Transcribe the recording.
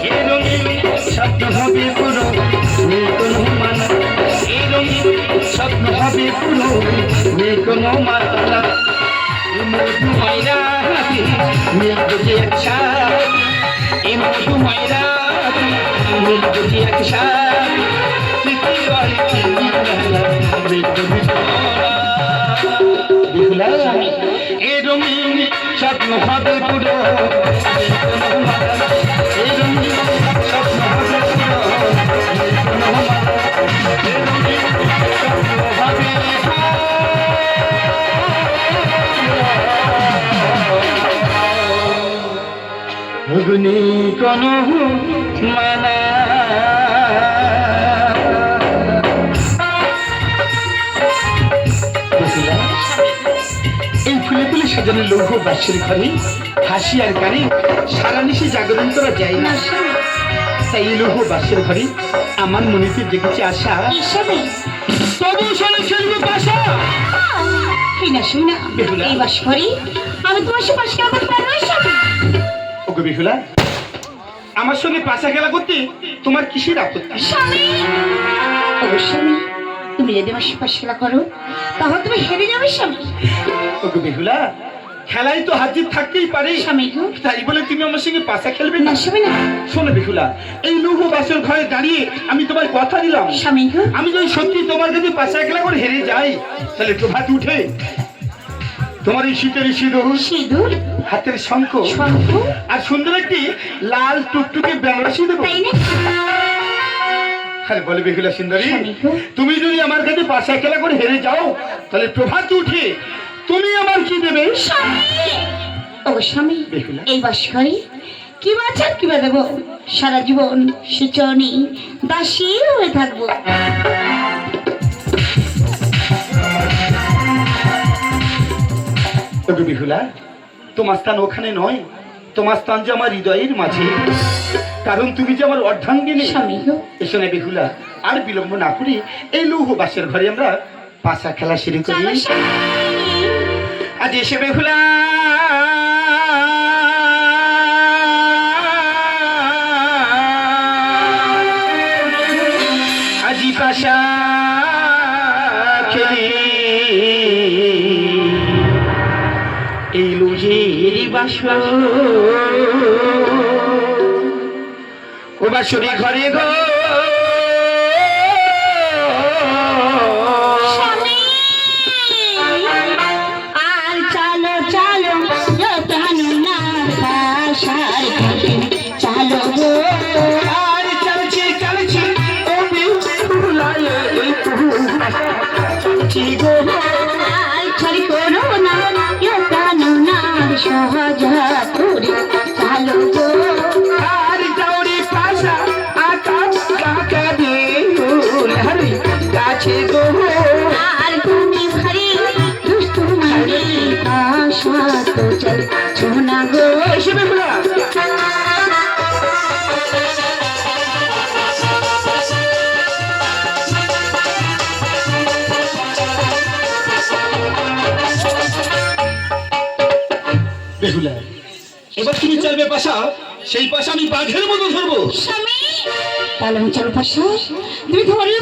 এই রঙিন স্বপ্ন হবে পুরো নেই কোনো মানা, এই রঙিন স্বপ্ন হবে পুরো নেই কোনো মানা। মধু মাইরা মিলবে যে একসাথ, এই মধু মাইরা মিলবে যে একসাথ, এই রঙিন স্বপ্ন হবে পুরো, এই রঙিন স্বপ্ন হবে পুরো, অগ্নি কোন মানা। এই ফুলে ফুলে সাজানো লৌহ বাসের ঘরে হাসি আর গানে সারা নিশি জাগরণ করা যায় না, তাই এই লৌহ বাসের ঘরে আমার মনেতে জেগেছে আশা, তবু শোনে খেলবে বাসা। এই বাস ঘরে আমি তোমার সাথে পাশে খেলা করতে পারবো? ওকে বিহুলা, আমার সঙ্গে পাশা খেলা করতে তোমার কিসের আপত্তি? অবশ্যই তুমি যদি আমার সাথে পাশে খেলা করো তাহলে তুমি হেরে যাবে স্বামী। ওকে বিহুলা, খেলায় তো হাজির থাকতেই পারে স্বামী গো, তাই বলে তুমি আমার সঙ্গে পাশা খেলবে না? স্বামী না। শোনো বিহুলা, এই লৌহ বাসের ঘরে দাঁড়িয়ে আমি তোমার কথা দিলাম, স্বামী গো, আমি যদি সত্যি তোমার কাছে পাশা খেলা করে হেরে যাই তাহলে প্রভাত উঠে তোমার এই শীতের সিঁদুর, হাতের শঙ্খ আর সুন্দর একটি লাল টুকটুকে বেনারসি দেবো। আরে বলে বেহুলা সুন্দরী, তুমি যদি আমার কাছে পাশা খেলা করে হেরে যাও তাহলে প্রভাত উঠে তুমি আমার কি দেবে? ও স্বামী, এই বাস ঘরে কি বাচ্চা কিবা দেবো? সারা জীবন সুচনি দাসী হয়ে থাকবো। বিহুলা, তোমার স্থান ওখানে নয়, তোমার স্থান যে আমার হৃদয়ের মাঝে, কারণ তুমি যে আমার অর্ধাঙ্গিনী। এসো না বিহুলা, আর বিলম্ব না করি এই লৌহ বাসের ঘরে আমরা পাশা খেলা শুরু করি। আজ এসে বিহুলা আজি পাশা খেলি এই লুহের বাসা, ও বাসুরি ঘরে গো আর চালো চালো চালো গো, আর চলছি চলছি গো, আর ছড়ি করো না সহজ করে চালো গো, আর দৌড়ি পাশা আকাশ কাকা দেউল হরি কাছে গো, আর তুমি ভারী দুষ্টু মারি আশা তো চল সোনা গো। এসে বেহুলা, বেহুলা এবার তুমি চলবে পাশা, সেই পাশা আমি বাঘের মতো ধরবো। স্বামী, তাহলে আমি চলো পাশা, তুমি ধরে